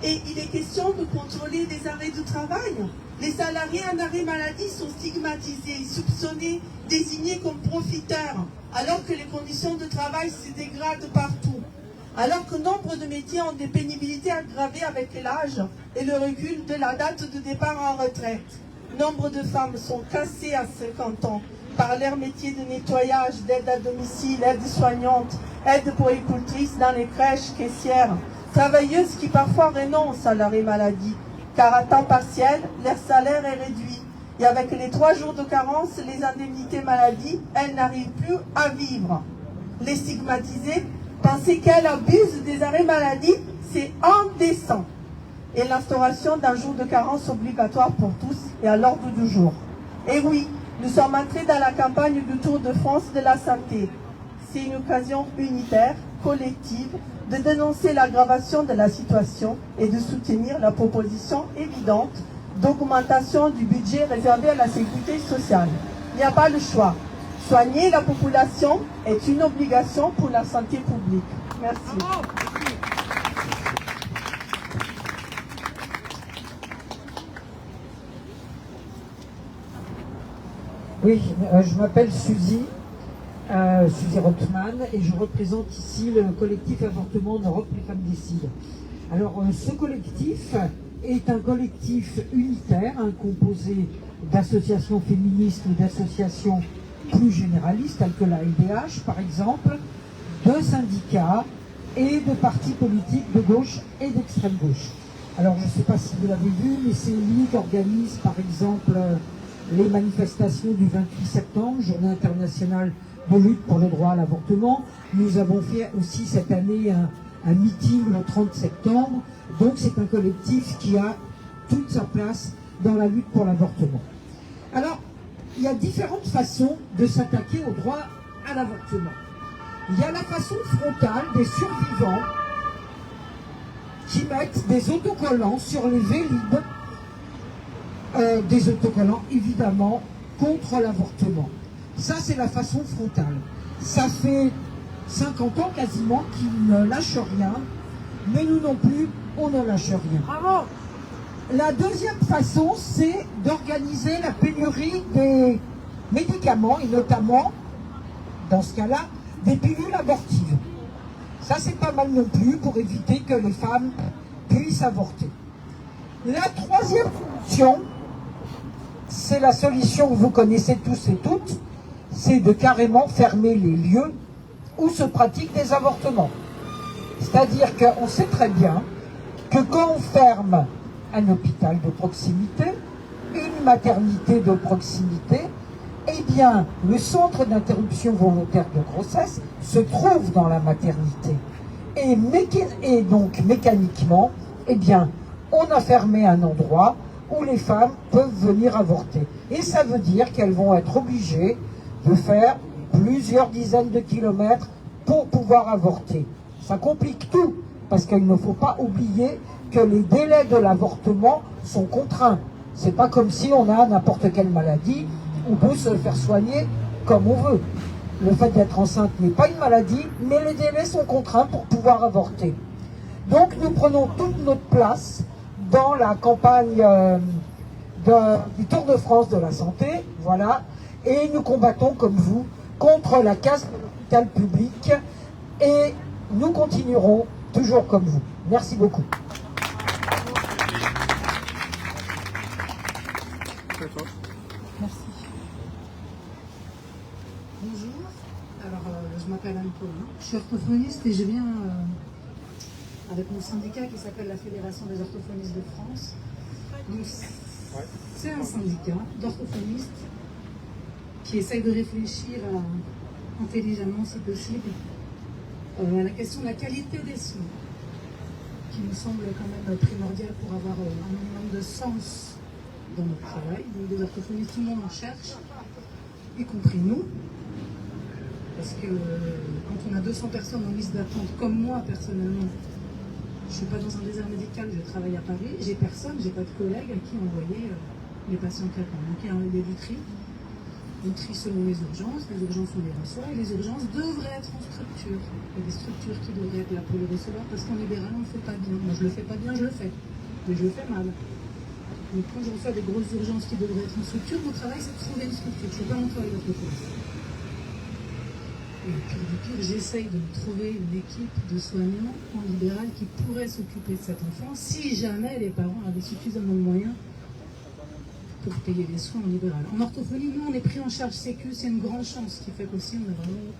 Et il est question de contrôler les arrêts de travail. Les salariés en arrêt maladie sont stigmatisés, soupçonnés, désignés comme profiteurs, alors que les conditions de travail se dégradent partout. Alors que nombre de métiers ont des pénibilités aggravées avec l'âge et le recul de la date de départ en retraite. Nombre de femmes sont cassées à 50 ans par leur métier de nettoyage, d'aide à domicile, aide-soignante, aide pour écoultrice dans les crèches, caissières, travailleuses qui parfois renoncent à l'arrêt maladie, car à temps partiel, leur salaire est réduit. Et avec les 3 jours de carence, les indemnités maladie, elles n'arrivent plus à vivre. Les stigmatiser, penser qu'elles abusent des arrêts maladie, c'est indécent. Et l'instauration d'un jour de carence obligatoire pour tous est à l'ordre du jour. Et oui, nous sommes entrés dans la campagne du Tour de France de la santé. C'est une occasion unitaire, collective, de dénoncer l'aggravation de la situation et de soutenir la proposition évidente d'augmentation du budget réservé à la sécurité sociale. Il n'y a pas le choix. Soigner la population est une obligation pour la santé publique. Merci. Oui, je m'appelle Suzy Rothman, et je représente ici le collectif Avortement en Europe, les femmes décident. Alors, ce collectif est un collectif unitaire, composé d'associations féministes ou d'associations plus généralistes, telles que la LDH par exemple, de syndicats et de partis politiques de gauche et d'extrême gauche. Alors, je ne sais pas si vous l'avez vu, mais c'est lui qui organise par exemple les manifestations du 28 septembre, journée internationale de lutte pour le droit à l'avortement. Nous avons fait aussi cette année un meeting le 30 septembre. Donc c'est un collectif qui a toute sa place dans la lutte pour l'avortement. Alors, il y a différentes façons de s'attaquer au droit à l'avortement. Il y a la façon frontale des survivants qui mettent des autocollants sur les Vélib, des autocollants évidemment contre l'avortement. Ça, c'est la façon frontale. Ça fait 50 ans quasiment qu'ils ne lâchent rien, mais nous non plus, on ne lâche rien. Bravo. La deuxième façon, c'est d'organiser la pénurie des médicaments, et notamment, dans ce cas-là, des pilules abortives. Ça, c'est pas mal non plus pour éviter que les femmes puissent avorter. La troisième solution, c'est la solution que vous connaissez tous et toutes, c'est de carrément fermer les lieux où se pratiquent des avortements. C'est-à-dire qu'on sait très bien que quand on ferme un hôpital de proximité, une maternité de proximité, eh bien, le centre d'interruption volontaire de grossesse se trouve dans la maternité. Et donc, mécaniquement, eh bien, on a fermé un endroit où les femmes peuvent venir avorter. Et ça veut dire qu'elles vont être obligées de faire plusieurs dizaines de kilomètres pour pouvoir avorter. Ça complique tout. parce qu'il ne faut pas oublier que les délais de l'avortement sont contraints. C'est pas comme si on a n'importe quelle maladie, on peut se faire soigner comme on veut. Le fait d'être enceinte n'est pas une maladie, mais les délais sont contraints pour pouvoir avorter. Donc nous prenons toute notre place dans la campagne du Tour de France de la santé, voilà, et nous combattons comme vous contre la casse de l'hôpital public, et nous continuerons toujours comme vous. Merci beaucoup. Merci. Bonjour, alors je m'appelle Anne Paulin, je suis orthophoniste et je viens avec mon syndicat qui s'appelle la Fédération des orthophonistes de France. Donc c'est un syndicat d'orthophonistes qui essaye de réfléchir intelligemment si possible à la question de la qualité des soins, qui nous semble quand même primordial pour avoir un minimum de sens dans notre travail. Donc des orthophonistes, tout le monde en cherche, y compris nous. Parce que quand on a 200 personnes en liste d'attente, comme moi personnellement, je ne suis pas dans un désert médical, je travaille à Paris, j'ai personne, j'ai pas de collègues à qui envoyer les patients qui attendent. Donc il y a du tri. On trie selon les urgences on les reçoit, et les urgences devraient être en structure. Il y a des structures qui devraient être là pour les recevoir, parce qu'en libéral, on ne le fait pas bien. Moi, je le fais pas bien, je le fais. Mais je le fais mal. Donc quand je reçois des grosses urgences qui devraient être en structure, mon travail, c'est de trouver une structure. C'est pas mon travail d'orthophoniste. Et au pire du pire, j'essaye de trouver une équipe de soignants en libéral qui pourrait s'occuper de cet enfant, si jamais les parents avaient suffisamment de moyens pour payer les soins en libéral. En orthophonie, nous, on est pris en charge sécu, c'est une grande chance, qui fait qu'aussi, on a vraiment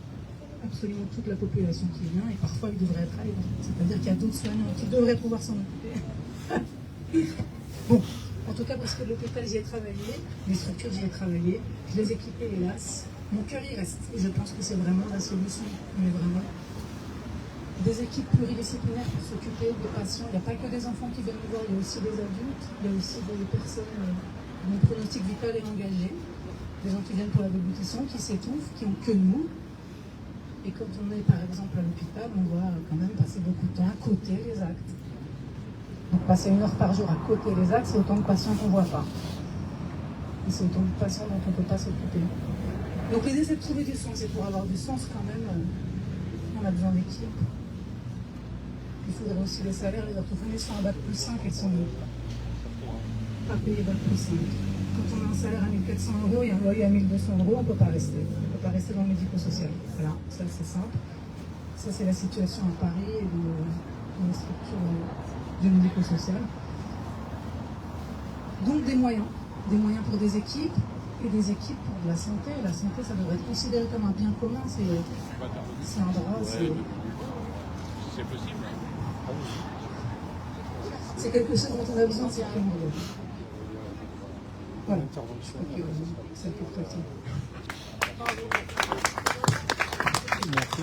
absolument toute la population qui vient, et parfois, ils devraient être ailleurs. C'est-à-dire qu'il y a d'autres soignants qui devraient pouvoir s'en occuper. Bon, en tout cas, parce que l'hôpital, j'y ai travaillé, les structures, j'y ai travaillé, je les ai équipées, hélas. Mon cœur y reste, et je pense que c'est vraiment la solution, mais vraiment. Des équipes pluridisciplinaires pour s'occuper des patients. Il n'y a pas que des enfants qui viennent nous voir, il y a aussi des adultes, il y a aussi des personnes dont le pronostic vital est engagé, des gens qui viennent pour la déglutition, qui s'étouffent, qui n'ont que nous. Et quand on est par exemple à l'hôpital, on doit quand même passer beaucoup de temps à côté les actes. Donc passer 1 heure par jour à côté les actes, c'est autant de patients qu'on ne voit pas. Et c'est autant de patients dont on ne peut pas s'occuper. Donc l'idée c'est de trouver du sens, et pour avoir du sens quand même, on a besoin d'équipe. Il faudrait aussi les salaires, les orthophonistes sont en bac+5, elles sont pas payées bac+5. Quand on a un salaire à 1 400 € et un loyer à 1 200 €, on ne peut pas rester. On ne peut pas rester dans le médico-social. Voilà, ça c'est simple. Ça c'est la situation à Paris et dans les structures du médico-social. Donc des moyens pour des équipes, et des équipes pour de la santé. La santé, ça devrait être considéré comme un bien commun, c'est un droit, c'est possible. C'est quelque chose dont on a besoin, c'est primordial. Voilà. C'est pour toi. Merci.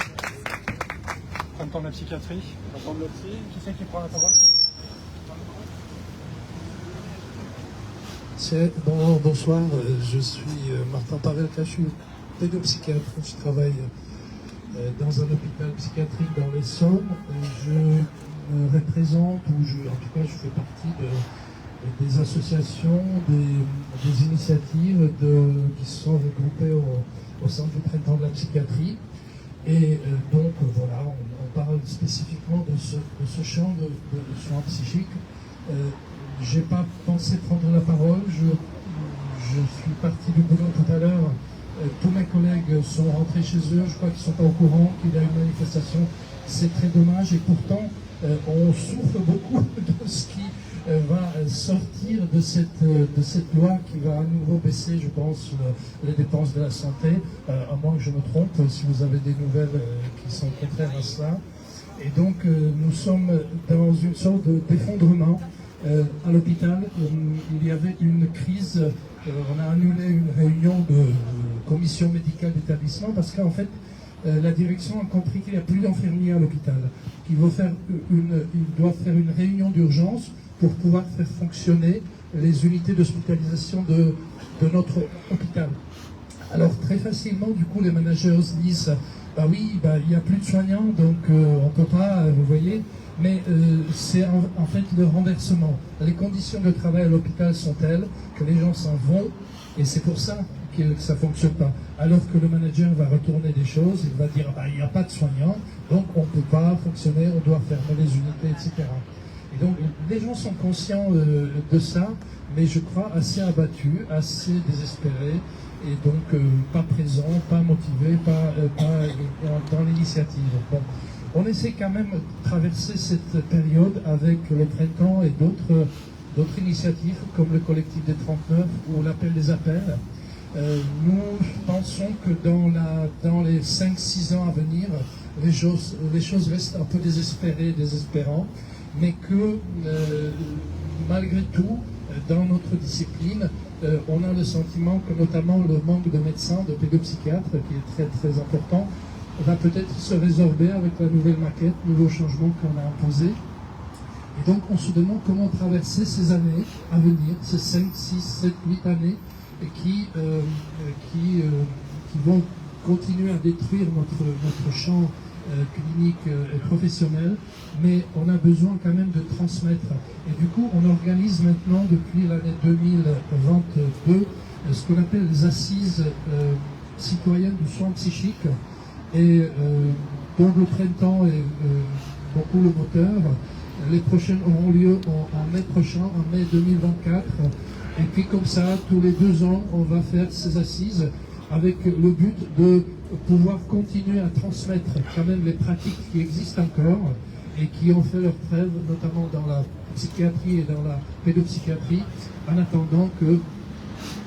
Printemps de la psychiatrie. Printemps de la psy. Qui c'est qui prend la parole? Bonsoir, je suis Martin Pavelka, je suis pédopsychiatre, je travaille dans un hôpital psychiatrique dans l'Essonne. Je me représente, en tout cas je fais partie des associations, des initiatives qui sont regroupées au sein du Printemps de la psychiatrie. Et donc voilà, on parle spécifiquement de ce champ de soins psychiques. J'ai pas pensé prendre la parole, je suis parti du boulot tout à l'heure, tous mes collègues sont rentrés chez eux, je crois qu'ils ne sont pas au courant qu'il y a une manifestation, c'est très dommage, et pourtant on souffre beaucoup de ce qui va sortir de cette loi qui va à nouveau baisser, je pense, les dépenses de la santé, à moins que je me trompe, si vous avez des nouvelles qui sont contraires à cela. Et donc nous sommes dans une sorte d'effondrement. À l'hôpital, il y avait une crise, on a annulé une réunion de commission médicale d'établissement parce qu'en fait, la direction a compris qu'il n'y a plus d'infirmiers à l'hôpital, qu'il doit faire une réunion d'urgence pour pouvoir faire fonctionner les unités d'hospitalisation de notre hôpital. Alors très facilement, du coup, les managers disent Bah oui, il n'y a plus de soignants, donc on ne peut pas, vous voyez. Mais c'est en fait le renversement. Les conditions de travail à l'hôpital sont telles que les gens s'en vont, et c'est pour ça que ça ne fonctionne pas. Alors que le manager va retourner des choses, il va dire il n'y a pas de soignants, donc on ne peut pas fonctionner, on doit fermer les unités, etc. Et donc les gens sont conscients de ça, mais je crois assez abattus, assez désespérés, et donc pas présents, pas motivés, pas dans l'initiative. Bon. On essaie quand même de traverser cette période avec le printemps et d'autres initiatives comme le collectif des 39 ou l'appel des appels. Nous pensons que dans les 5-6 ans à venir, les choses restent un peu désespérantes, mais que malgré tout, dans notre discipline, on a le sentiment que notamment le manque de médecins, de pédopsychiatres, qui est très très important, va peut-être se résorber avec la nouvelle maquette, nouveaux changements qu'on a imposés. Et donc on se demande comment traverser ces années à venir, ces 5, 6, 7, 8 années qui vont continuer à détruire notre champ clinique et professionnel, mais on a besoin quand même de transmettre. Et du coup, on organise maintenant, depuis l'année 2022, ce qu'on appelle les assises citoyennes du soin psychique, et dont le printemps est beaucoup le moteur. Les prochaines auront lieu en mai prochain, en mai 2024. Et puis comme ça, tous les 2 ans, on va faire ces assises avec le but de pouvoir continuer à transmettre quand même les pratiques qui existent encore et qui ont fait leur preuve, notamment dans la psychiatrie et dans la pédopsychiatrie, en attendant que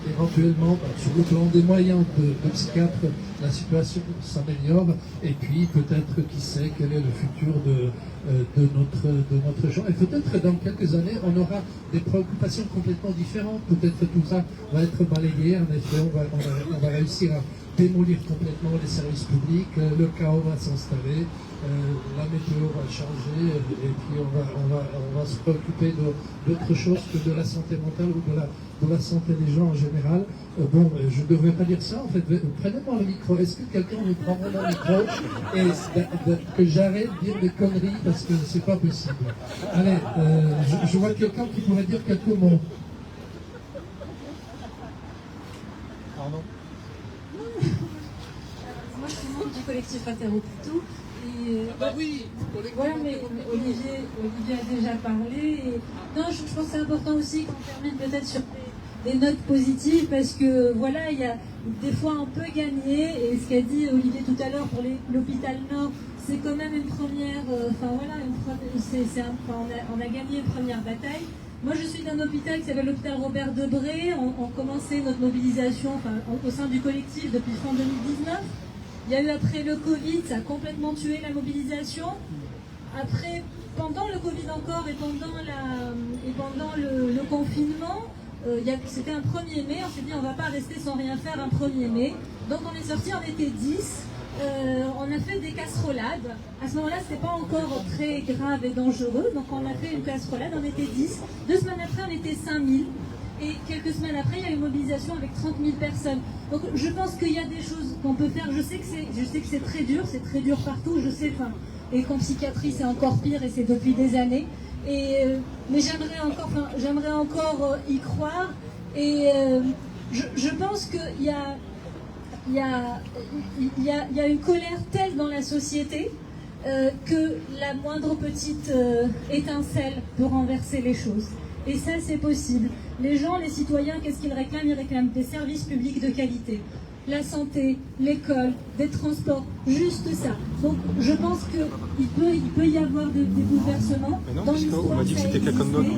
éventuellement, sur le plan des moyens de psychiatres, la situation s'améliore, et puis peut-être, qui sait, quel est le futur de notre genre. Et peut-être dans quelques années, on aura des préoccupations complètement différentes. Peut-être tout ça va être balayé. En effet, on va réussir à démolir complètement les services publics, le chaos va s'installer, la météo va changer, et puis on va se préoccuper d'autre chose que de la santé mentale ou de la santé des gens en général. Bon, je ne devrais pas dire ça, en fait. Prenez-moi le micro. Est-ce que quelqu'un me prend mon micro et que j'arrête de dire des conneries, parce que c'est pas possible. Allez, je vois quelqu'un qui pourrait dire quelques mots. Pardon. Moi, je suis membre du collectif Interhôpitaux. Oui, voilà, mais Olivier a déjà parlé. Non, je pense que c'est important aussi qu'on termine peut-être sur des notes positives, parce que voilà, il y a des fois on peut gagner, et ce qu'a dit Olivier tout à l'heure pour l'hôpital Nord, c'est quand même une première, on a gagné une première bataille. Moi, je suis d'un hôpital qui s'appelle l'hôpital Robert Debré. On commençait notre mobilisation au sein du collectif depuis fin 2019. Il y a eu après le Covid, ça a complètement tué la mobilisation. Après, pendant le Covid encore et pendant le confinement, c'était un 1er mai, on s'est dit on ne va pas rester sans rien faire un 1er mai. Donc on est sorti, on était 10, on a fait des casserolades. À ce moment-là, ce n'était pas encore très grave et dangereux, donc on a fait une casserolade, on était 10. 2 semaines après, on était 5000. Et quelques semaines après, il y a eu une mobilisation avec 30 000 personnes. Donc je pense qu'il y a des choses qu'on peut faire. Je sais que c'est très dur partout, je sais, et qu'en psychiatrie c'est encore pire, et c'est depuis des années. Mais j'aimerais encore y croire. Et je pense qu'il y a une colère telle dans la société que la moindre petite étincelle peut renverser les choses. Et ça, c'est possible. Les gens, les citoyens, qu'est-ce qu'ils réclament? Ils réclament des services publics de qualité. La santé, l'école, des transports, juste ça. Donc, je pense qu'il peut y avoir des bouleversements. Dans l'histoire, on m'a dit que c'était quelqu'un d'autre.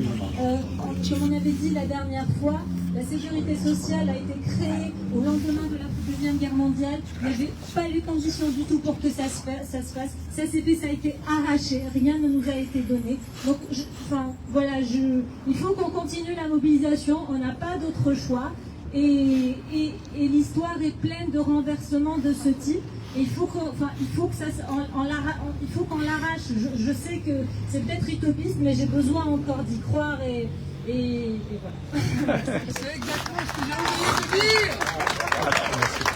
Comme on avait dit la dernière fois, la sécurité sociale a été créée au lendemain de la Deuxième Guerre mondiale. Il n'y avait pas eu condition du tout pour que ça se fasse. Ça s'est fait, ça a été arraché. Rien ne nous a été donné. Donc, il faut qu'on continue la mobilisation. On n'a pas d'autre choix. Et l'histoire est pleine de renversements de ce type. Et il faut qu'on l'arrache. Je sais que c'est peut-être utopiste, mais j'ai besoin encore d'y croire, et voilà. C'est exactement ce que j'ai oublié de dire.